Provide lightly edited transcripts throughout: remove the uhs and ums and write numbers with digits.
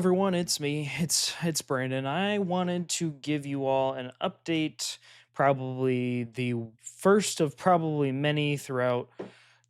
everyone, it's me. It's Brandon. I wanted to give you all an update, probably the first of probably many throughout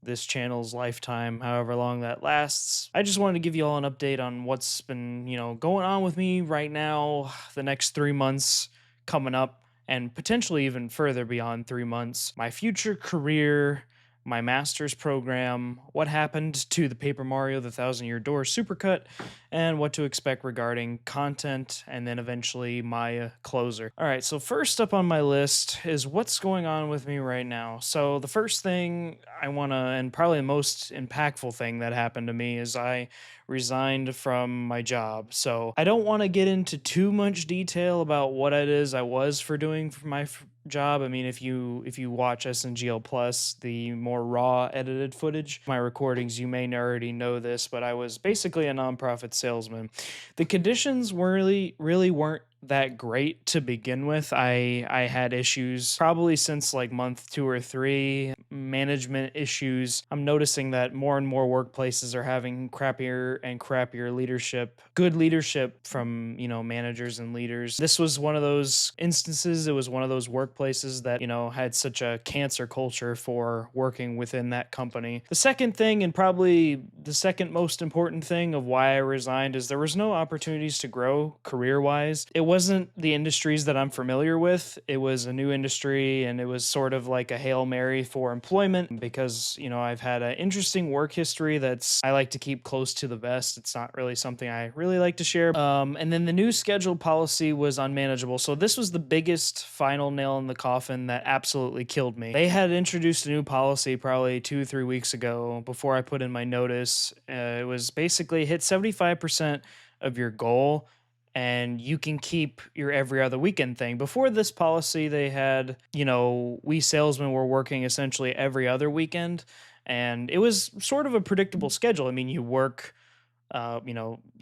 this channel's lifetime, however long that lasts. I just wanted to give you all an update on what's been, going on with me right now, the next 3 months coming up, and potentially even further beyond 3 months. My future career, my master's program, what happened to the Paper Mario the Thousand Year Door supercut, and what to expect regarding content, and then eventually my closer. All right, so first up on my list is what's going on with me right now. So the first thing I want to, and probably the most impactful thing that happened to me, is I resigned from my job. So I don't want to get into too much detail about what it is I was for doing for my job. I mean, if you watch SNGL Plus, the more raw edited footage, my recordings, you may already know this, but I was basically a nonprofit salesman. The conditions really weren't that great to begin with. I had issues probably since like month 2 or 3, management issues. I'm noticing that more and more workplaces are having crappier and crappier leadership, good leadership from, managers and leaders. This was one of those instances. It was one of those workplaces that, had such a cancer culture for working within that company. The second thing, and probably the second most important thing of why I resigned, is there was no opportunities to grow career-wise. It wasn't the industries that I'm familiar with. It was a new industry, and it was sort of like a Hail Mary for employment because, I've had an interesting work history that's I like to keep close to the vest. It's not really something I really like to share. And then the new schedule policy was unmanageable. So this was the biggest final nail in the coffin that absolutely killed me. They had introduced a new policy probably 2 or 3 weeks ago before I put in my notice. It was basically hit 75% of your goal and you can keep your every other weekend thing. Before this policy, they had, we salesmen were working essentially every other weekend, and it was sort of a predictable schedule. I mean, you work,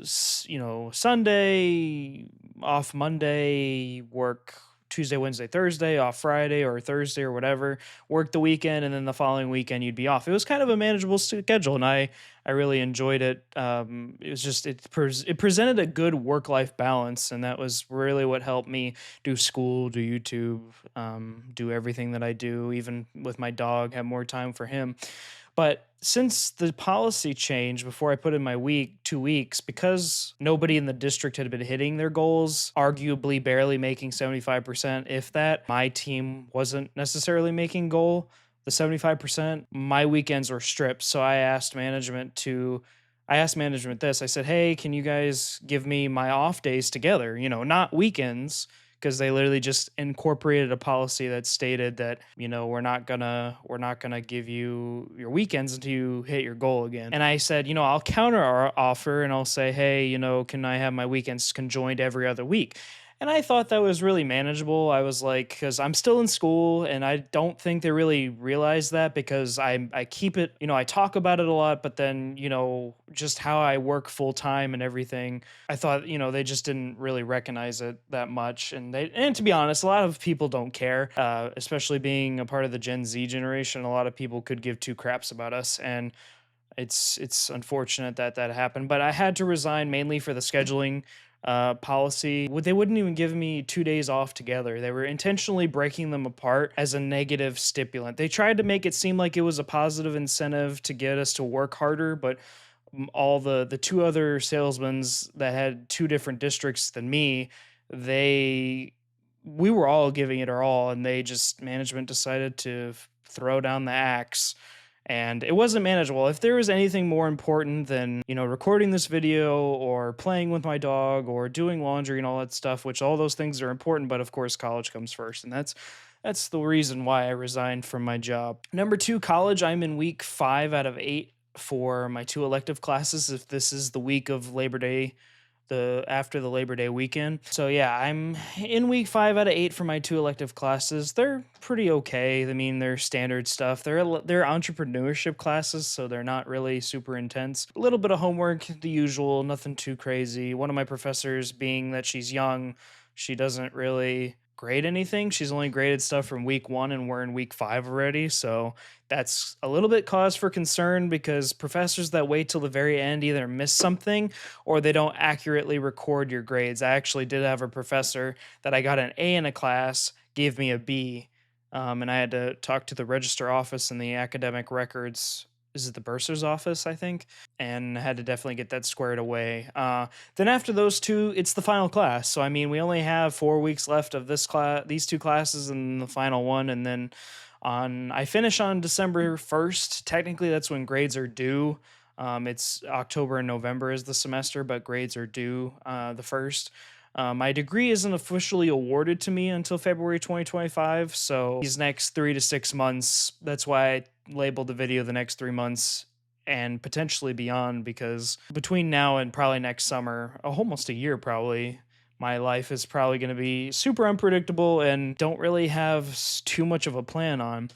Sunday, off Monday, work Tuesday, Wednesday, Thursday, off Friday or Thursday or whatever, work the weekend, and then the following weekend you'd be off. It was kind of a manageable schedule, and I really enjoyed it. It was just it presented a good work life balance, and that was really what helped me do school, do YouTube, do everything that I do, even with my dog, have more time for him. But since the policy changed before I put in my 2 weeks, because nobody in the district had been hitting their goals, arguably barely making 75%, if that, my team wasn't necessarily making goal, the 75%, my weekends were stripped. So I asked management this. I said, "Hey, can you guys give me my off days together? Not weekends." Because they literally just incorporated a policy that stated that, we're not gonna give you your weekends until you hit your goal again. And I said, I'll counter our offer and I'll say, hey, can I have my weekends conjoined every other week? And I thought that was really manageable. I was like, because I'm still in school, and I don't think they really realize that, because I keep it, I talk about it a lot, but then, just how I work full time and everything, I thought, they just didn't really recognize it that much. And to be honest, a lot of people don't care, especially being a part of the Gen Z generation. A lot of people could give two craps about us, and it's unfortunate that that happened. But I had to resign mainly for the scheduling policy. They wouldn't even give me 2 days off together. They were intentionally breaking them apart as a negative stipulant. They tried to make it seem like it was a positive incentive to get us to work harder, but all the two other salesmen that had two different districts than me, they we were all giving it our all, and they just management decided to throw down the axe, and it wasn't manageable. If there was anything more important than, recording this video or playing with my dog or doing laundry and all that stuff, which all those things are important, but of course college comes first, and that's the reason why I resigned from my job. Number 2, college. I'm in week 5 out of 8 for my 2 elective classes. If this is the week of Labor Day, the after the Labor Day weekend. So yeah, I'm in week 5 out of 8 for my 2 elective classes. They're pretty okay. I mean, they're standard stuff. They're entrepreneurship classes, so they're not really super intense. A little bit of homework, the usual, nothing too crazy. One of my professors, being that she's young, she doesn't really grade anything. She's only graded stuff from week 1 and we're in week 5 already. So that's a little bit cause for concern because professors that wait till the very end either miss something or they don't accurately record your grades. I actually did have a professor that I got an A in a class, gave me a B, and I had to talk to the register office and the academic records. Is it the bursar's office, I think? And had to definitely get that squared away. Then after those two, it's the final class. So I mean, we only have 4 weeks left of this class, these two classes, and the final one. And then I finish on December 1st. Technically, that's when grades are due. It's October and November is the semester, but grades are due the first. My degree isn't officially awarded to me until February 2025. So these next 3 to 6 months, that's why I labeled the video the next 3 months and potentially beyond, because between now and probably next summer, almost a year probably, my life is probably going to be super unpredictable and don't really have too much of a plan on.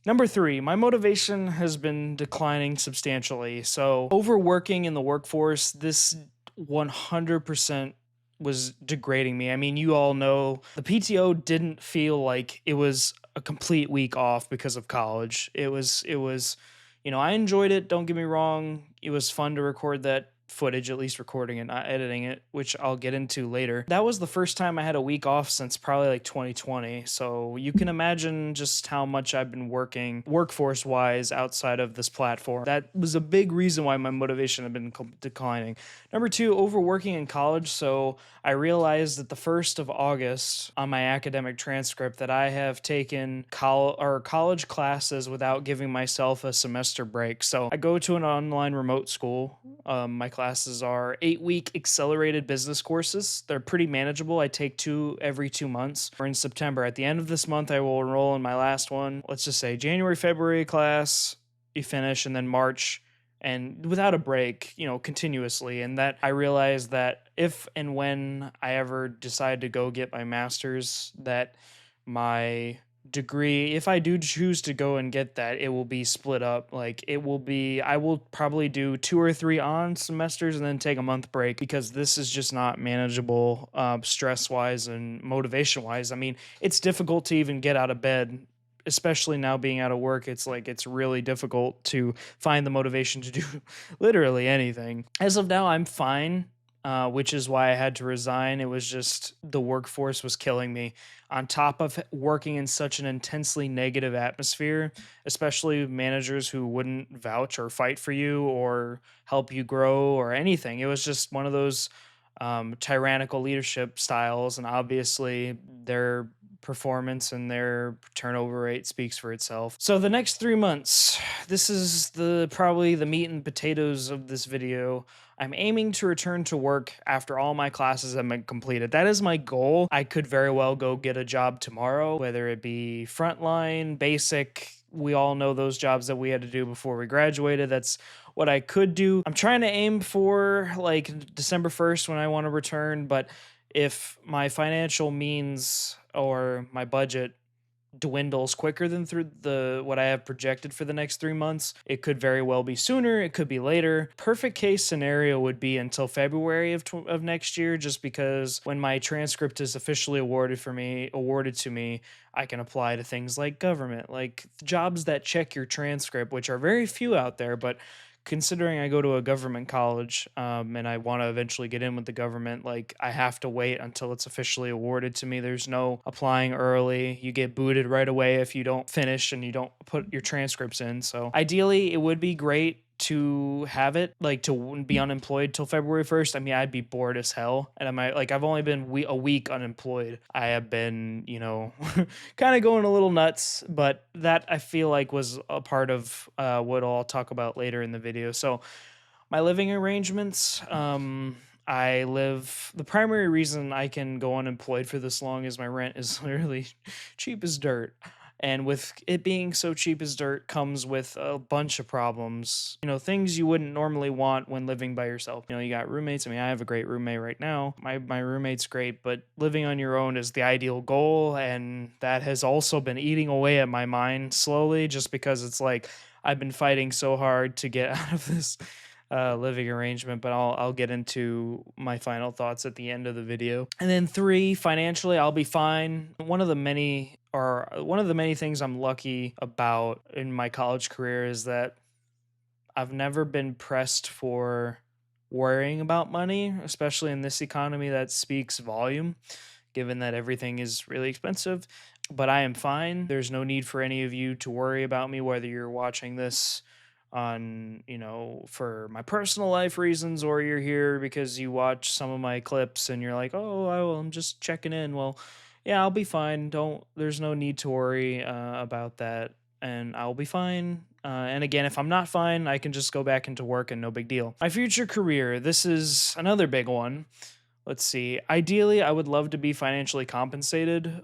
Number 3, my motivation has been declining substantially. So, overworking in the workforce, this 100% was degrading me. I mean, you all know the PTO didn't feel like it was a complete week off because of college. It was, I enjoyed it, don't get me wrong. It was fun to record that footage, at least recording it, not editing it, which I'll get into later. That was the first time I had a week off since probably like 2020. So you can imagine just how much I've been working workforce wise outside of this platform. That was a big reason why my motivation had been declining. Number 2, overworking in college. So I realized that the 1st of August on my academic transcript that I have taken college classes without giving myself a semester break. So I go to an online remote school. My classes are 8-week accelerated business courses. They're pretty manageable. I take 2 every 2 months. We're in September. At the end of this month, I will enroll in my last one. Let's just say January, February class, you finish, and then March, and without a break, continuously. And that I realized that if and when I ever decide to go get my master's, that my degree, if I do choose to go and get that, it will be split up. I will probably do 2 or 3 on semesters and then take a month break because this is just not manageable, stress wise and motivation wise. I mean, it's difficult to even get out of bed, especially now being out of work. It's really difficult to find the motivation to do literally anything. As of now, I'm fine. Which is why I had to resign. It was just the workforce was killing me. On top of working in such an intensely negative atmosphere, especially managers who wouldn't vouch or fight for you or help you grow or anything. It was just one of those tyrannical leadership styles, and obviously their performance and their turnover rate speaks for itself. So the next 3 months, this is probably the meat and potatoes of this video. I'm aiming to return to work after all my classes have been completed. That is my goal. I could very well go get a job tomorrow, whether it be frontline, basic. We all know those jobs that we had to do before we graduated. That's what I could do. I'm trying to aim for like December 1st when I want to return, but if my financial means or my budget dwindles quicker than through what I have projected for the next 3 months, it could very well be sooner, it could be later. Perfect case scenario would be until February of next year, just because when my transcript is officially awarded to me, I can apply to things like government, like jobs that check your transcript, which are very few out there. But considering I go to a government college, and I want to eventually get in with the government, like I have to wait until it's officially awarded to me. There's no applying early. You get booted right away if you don't finish and you don't put your transcripts in. So ideally, it would be great to have it, like to be unemployed till February 1st. I mean, I'd be bored as hell. And I've only been a week unemployed. I have been, kind of going a little nuts, but that I feel like was a part of what I'll talk about later in the video. So my living arrangements, the primary reason I can go unemployed for this long is my rent is literally cheap as dirt. And with it being so cheap as dirt comes with a bunch of problems, things you wouldn't normally want when living by yourself. You got roommates. I mean, I have a great roommate right now. My roommate's great, but living on your own is the ideal goal. And that has also been eating away at my mind slowly, just because it's like I've been fighting so hard to get out of this living arrangement, but I'll get into my final thoughts at the end of the video. And then three, financially, I'll be fine. One of the many things I'm lucky about in my college career is that I've never been pressed for worrying about money, especially in this economy that speaks volume, given that everything is really expensive. But I am fine. There's no need for any of you to worry about me, whether you're watching this on, for my personal life reasons, or you're here because you watch some of my clips and you're like, oh, I'm just checking in. Well, yeah, I'll be fine. There's no need to worry about that. And I'll be fine. And again, if I'm not fine, I can just go back into work and no big deal. My future career, this is another big one. Let's see. Ideally, I would love to be financially compensated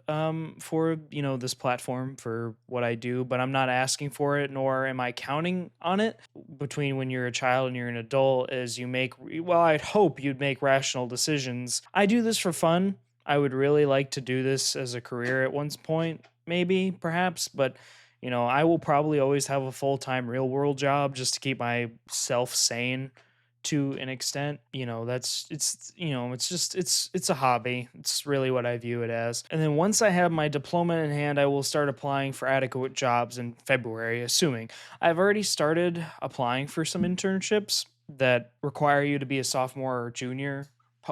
for this platform for what I do, but I'm not asking for it, nor am I counting on it. Between when you're a child and you're an adult, as you make well, I'd hope you'd make rational decisions. I do this for fun. I would really like to do this as a career at one point, maybe, perhaps, but I will probably always have a full-time real world job just to keep myself sane to an extent. That's it's just it's a hobby. It's really what I view it as. And then once I have my diploma in hand, I will start applying for adequate jobs in February, assuming. I've already started applying for some internships that require you to be a sophomore or junior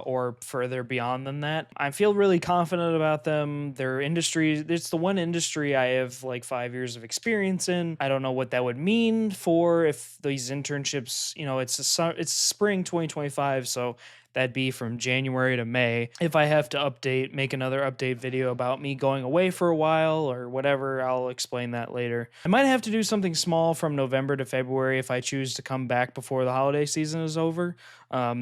or further beyond than that. I feel really confident about them. Their industry, it's the one industry I have like 5 years of experience in. I don't know what that would mean for if these internships, it's spring 2025, so that'd be from January to May. If I have to make another update video about me going away for a while or whatever, I'll explain that later. I might have to do something small from November to February if I choose to come back before the holiday season is over.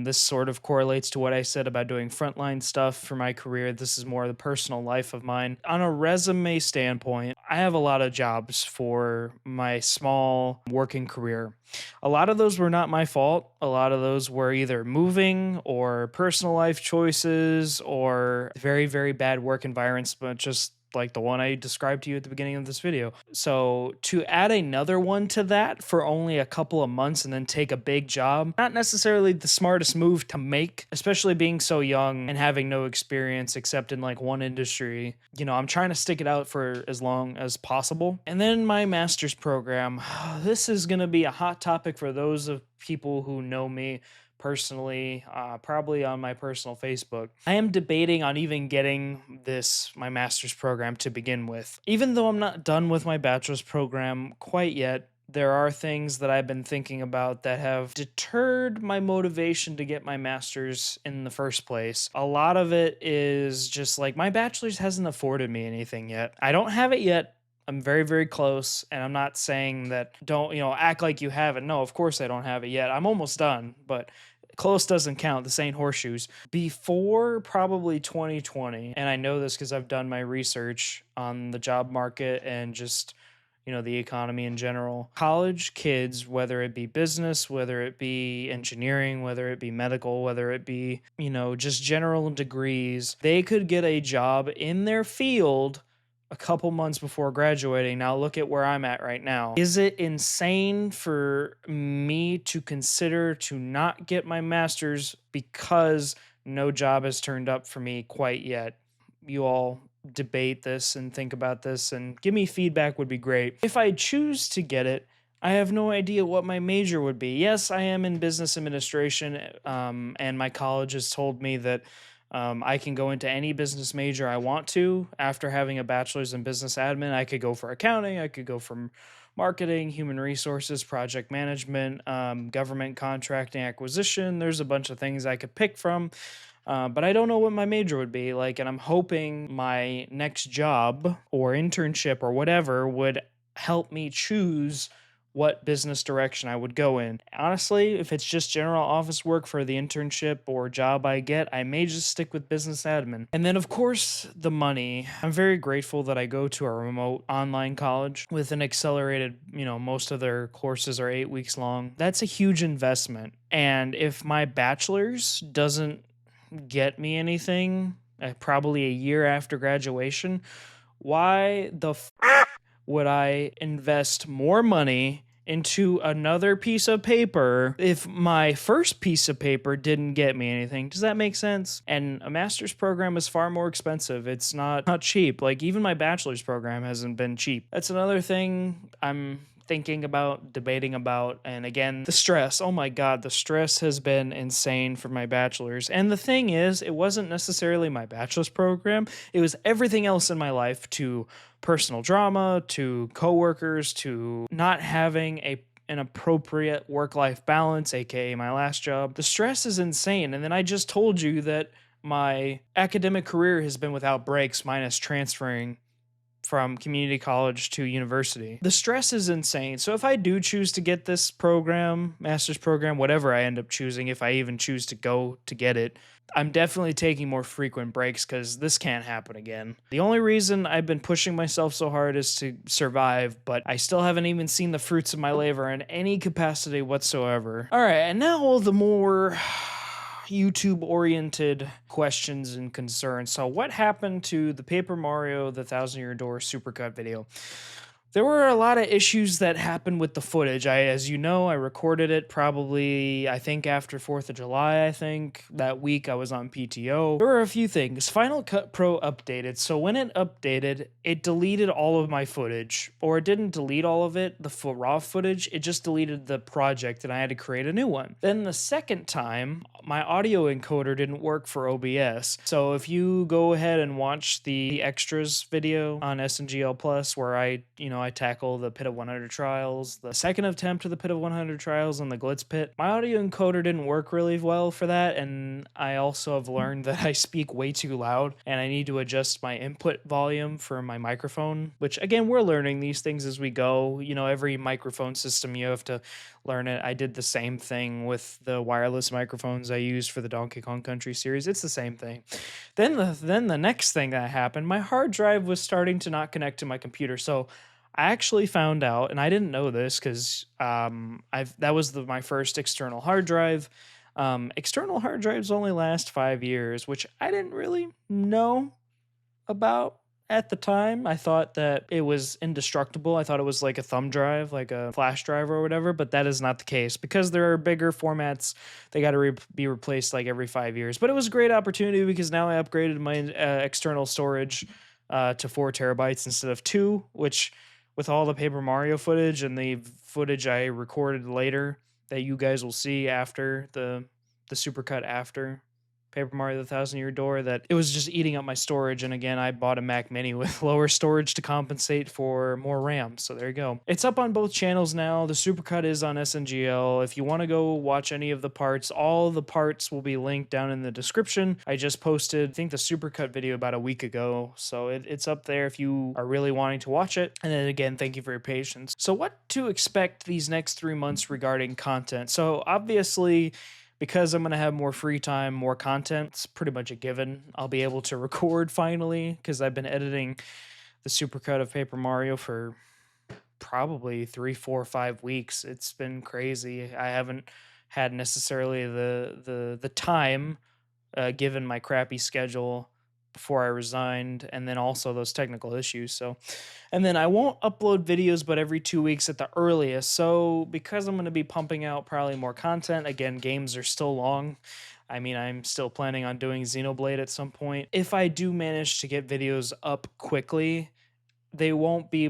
This sort of correlates to what I said about doing frontline stuff for my career. This is more the personal life of mine. On a resume standpoint, I have a lot of jobs for my small working career. A lot of those were not my fault. A lot of those were either moving or personal life choices or very, very bad work environments, but just like the one I described to you at the beginning of this video. So to add another one to that for only a couple of months and then take a big job, not necessarily the smartest move to make, especially being so young and having no experience except in like one industry. I'm trying to stick it out for as long as possible. And then my master's program. This is going to be a hot topic for those of people who know me personally, probably on my personal Facebook. I am debating on even getting my master's program to begin with. Even though I'm not done with my bachelor's program quite yet, there are things that I've been thinking about that have deterred my motivation to get my master's in the first place. A lot of it is just like my bachelor's hasn't afforded me anything yet. I don't have it yet. I'm very, very close, and I'm not saying that don't, act like you have it. No, of course I don't have it yet. I'm almost done, but close doesn't count. This ain't horseshoes. Before probably 2020, and I know this because I've done my research on the job market and just, the economy in general. College kids, whether it be business, whether it be engineering, whether it be medical, whether it be, just general degrees, they could get a job in their field a couple months before graduating. Now look at where I'm at right now. Is it insane for me to consider to not get my master's because no job has turned up for me quite yet? You all debate this and think about this and give me feedback would be great. If I choose to get it, I have no idea what my major would be. Yes, I am in business administration, and my college has told me that I can go into any business major I want to after having a bachelor's in business admin. I could go for accounting. I could go for marketing, human resources, project management, government contracting, acquisition. There's a bunch of things I could pick from. But I don't know what my major would be like, and I'm hoping my next job or internship or whatever would help me choose what business direction I would go in. Honestly, if it's just general office work for the internship or job I get, I may just stick with business admin. And then, of course, the money. I'm very grateful that I go to a remote online college with an accelerated, most of their courses are 8 weeks long. That's a huge investment. And if my bachelor's doesn't get me anything, probably a year after graduation, why the would I invest more money into another piece of paper if my first piece of paper didn't get me anything. Does that make sense? And a master's program is far more expensive. It's not cheap. Like even my bachelor's program hasn't been cheap. That's another thing I'm thinking about, debating about. And again, the stress. Oh my God, the stress has been insane for my bachelor's. And the thing is, it wasn't necessarily my bachelor's program, it was everything else in my life, to personal drama, to coworkers, to not having an appropriate work-life balance, aka my last job. The stress is insane. And then I just told you that my academic career has been without breaks, minus transferring from community college to university. The stress is insane. So if I do choose to get this program, master's program, whatever I end up choosing, if I even choose to go to get it, I'm definitely taking more frequent breaks because this can't happen again. The only reason I've been pushing myself so hard is to survive, but I still haven't even seen the fruits of my labor in any capacity whatsoever. All right, and now the more YouTube oriented questions and concerns. So what happened to the Paper Mario The Thousand Year Door Supercut video? There were a lot of issues that happened with the footage. As you know, I recorded it probably, I think after 4th of July, that week I was on PTO. There were a few things. Final Cut Pro updated. So when it updated, it deleted all of my footage, or it didn't delete all of it, the raw footage, it just deleted the project and I had to create a new one. Then the second time, my audio encoder didn't work for OBS. So if you go ahead and watch the extras video on SNGL Plus, where I tackle the Pit of 100 Trials, the second attempt of the Pit of 100 Trials, and the Glitz Pit. My audio encoder didn't work really well for that, and I also have learned that I speak way too loud, and I need to adjust my input volume for my microphone, which, again, we're learning these things as we go. Every microphone system, you have to learn it. I did the same thing with the wireless microphones I used for the Donkey Kong Country series. It's the same thing. Then the next thing that happened, my hard drive was starting to not connect to my computer, so I actually found out, and I didn't know this because that was my first external hard drive. External hard drives only last 5 years, which I didn't really know about at the time. I thought that it was indestructible. I thought it was like a thumb drive, like a flash drive or whatever, but that is not the case because there are bigger formats. They got to be replaced like every 5 years. But it was a great opportunity because now I upgraded my external storage to 4 terabytes instead of 2, which, with all the Paper Mario footage and the footage I recorded later that you guys will see after the supercut after Paper Mario: The Thousand Year Door, that it was just eating up my storage. And again, I bought a Mac Mini with lower storage to compensate for more RAM. So there you go. It's up on both channels now. The supercut is on SNGL. If you want to go watch any of the parts, all the parts will be linked down in the description. I just posted, I think, the supercut video about a week ago. So it's up there if you are really wanting to watch it. And then again, thank you for your patience. So what to expect these next 3 months regarding content? So obviously, because I'm going to have more free time, more content, it's pretty much a given. I'll be able to record finally because I've been editing the supercut of Paper Mario for probably 3, 4, 5 weeks. It's been crazy. I haven't had necessarily the time, given my crappy schedule before I resigned, and then also those technical issues. So, and then I won't upload videos but every 2 weeks at the earliest. So because I'm going to be pumping out probably more content, again, games are still long. I mean, I'm still planning on doing Xenoblade at some point. If I do manage to get videos up quickly, they won't be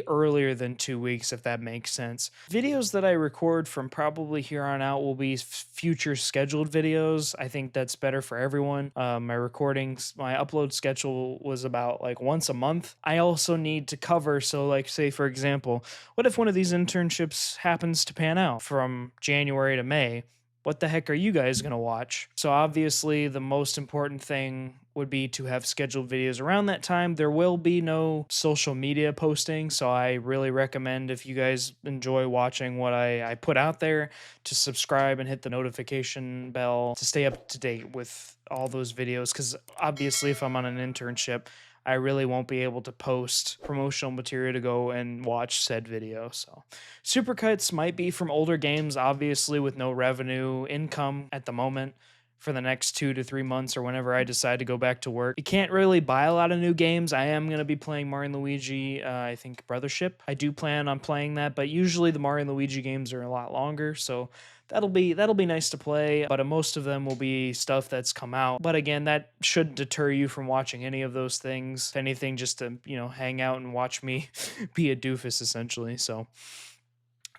earlier than 2 weeks, if that makes sense. Videos that I record from probably here on out will be future scheduled videos. I think that's better for everyone. My upload schedule was about like once a month. I also need to cover, so like, say for example, what if one of these internships happens to pan out from January to May? What the heck are you guys going to watch? So obviously the most important thing would be to have scheduled videos around that time. There will be no social media posting, so I really recommend, if you guys enjoy watching what I put out there, to subscribe and hit the notification bell to stay up to date with all those videos, because obviously if I'm on an internship, I really won't be able to post promotional material to go and watch said video. So supercuts might be from older games, obviously with no revenue income at the moment for the next 2 to 3 months or whenever I decide to go back to work. You can't really buy a lot of new games. I am going to be playing Mario and Luigi, I think Brothership. I do plan on playing that, but usually the Mario and Luigi games are a lot longer, so that'll be nice to play, but most of them will be stuff that's come out. But again, that shouldn't deter you from watching any of those things. If anything, just to, hang out and watch me be a doofus essentially. So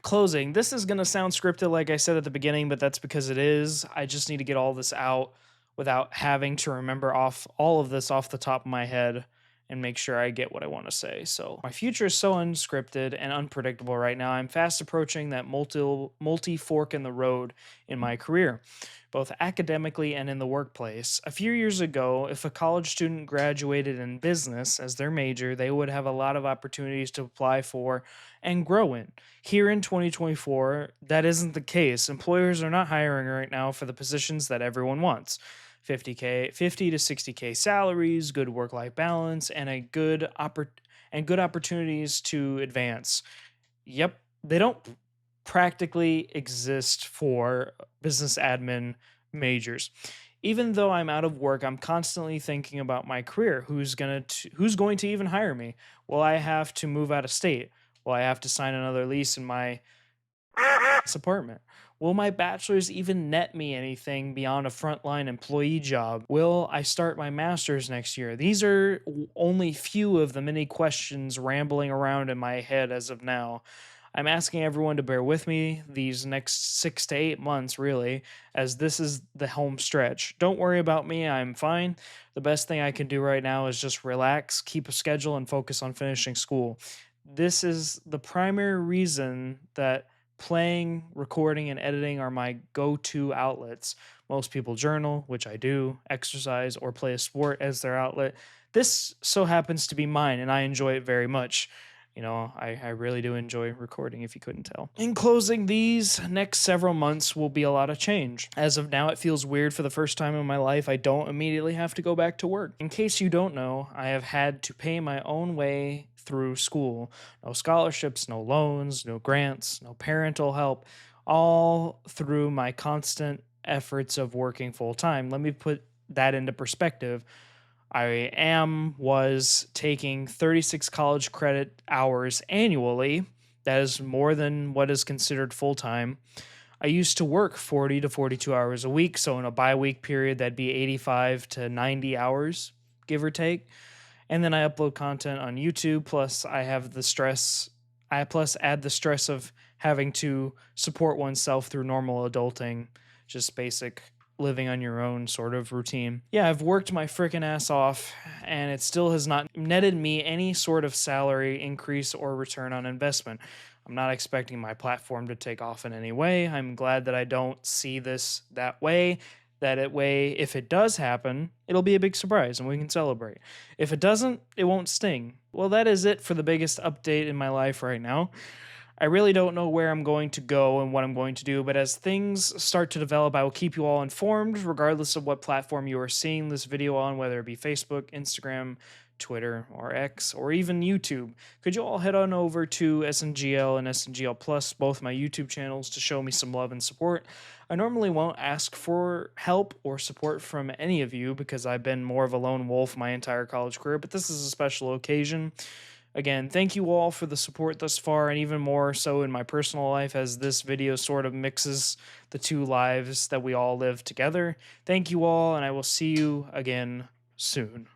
closing. This is going to sound scripted, like I said at the beginning, but that's because it is. I just need to get all this out without having to remember off all of this off the top of my head and make sure I get what I want to say. So my future is so unscripted and unpredictable right now. I'm fast approaching that multi fork in the road in my career, both academically and in the workplace. A few years ago, if a college student graduated in business as their major, they would have a lot of opportunities to apply for and grow in. Here in 2024, that isn't the case. Employers are not hiring right now for the positions that everyone wants. 50 to 60K salaries, good work-life balance, and good opportunities to advance. Yep, they don't practically exist for business admin majors. Even though I'm out of work, I'm constantly thinking about my career. Who's going to even hire me? Will I have to move out of state? Will I have to sign another lease in my apartment? Will my bachelor's even net me anything beyond a frontline employee job? Will I start my master's next year? These are only few of the many questions rambling around in my head as of now. I'm asking everyone to bear with me these next 6 to 8 months, really, as this is the home stretch. Don't worry about me, I'm fine. The best thing I can do right now is just relax, keep a schedule, and focus on finishing school. This is the primary reason that playing, recording, and editing are my go to outlets. Most people journal, which I do, exercise, or play a sport as their outlet. This so happens to be mine, and I enjoy it very much. I really do enjoy recording, if you couldn't tell. In closing, these next several months will be a lot of change. As of now, it feels weird for the first time in my life. I don't immediately have to go back to work. In case you don't know, I have had to pay my own way through school. No scholarships, no loans, no grants, no parental help, all through my constant efforts of working full time. Let me put that into perspective. Was taking 36 college credit hours annually. That is more than what is considered full time. I used to work 40 to 42 hours a week. So in a bi-week period, that'd be 85 to 90 hours, give or take. And then I upload content on YouTube. Plus add the stress of having to support oneself through normal adulting, just basic living on your own sort of routine. Yeah, I've worked my freaking ass off, and it still has not netted me any sort of salary increase or return on investment. I'm not expecting my platform to take off in any way. I'm glad that I don't see this that way. If it does happen, it'll be a big surprise and we can celebrate. If it doesn't, it won't sting. Well, that is it for the biggest update in my life right now. I really don't know where I'm going to go and what I'm going to do, but as things start to develop, I will keep you all informed, regardless of what platform you are seeing this video on, whether it be Facebook, Instagram, Twitter, or X, or even YouTube. Could you all head on over to SNGL and SNGL Plus, both my YouTube channels, to show me some love and support? I normally won't ask for help or support from any of you because I've been more of a lone wolf my entire college career, but this is a special occasion. Again, thank you all for the support thus far, and even more so in my personal life, as this video sort of mixes the two lives that we all live together. Thank you all, and I will see you again soon.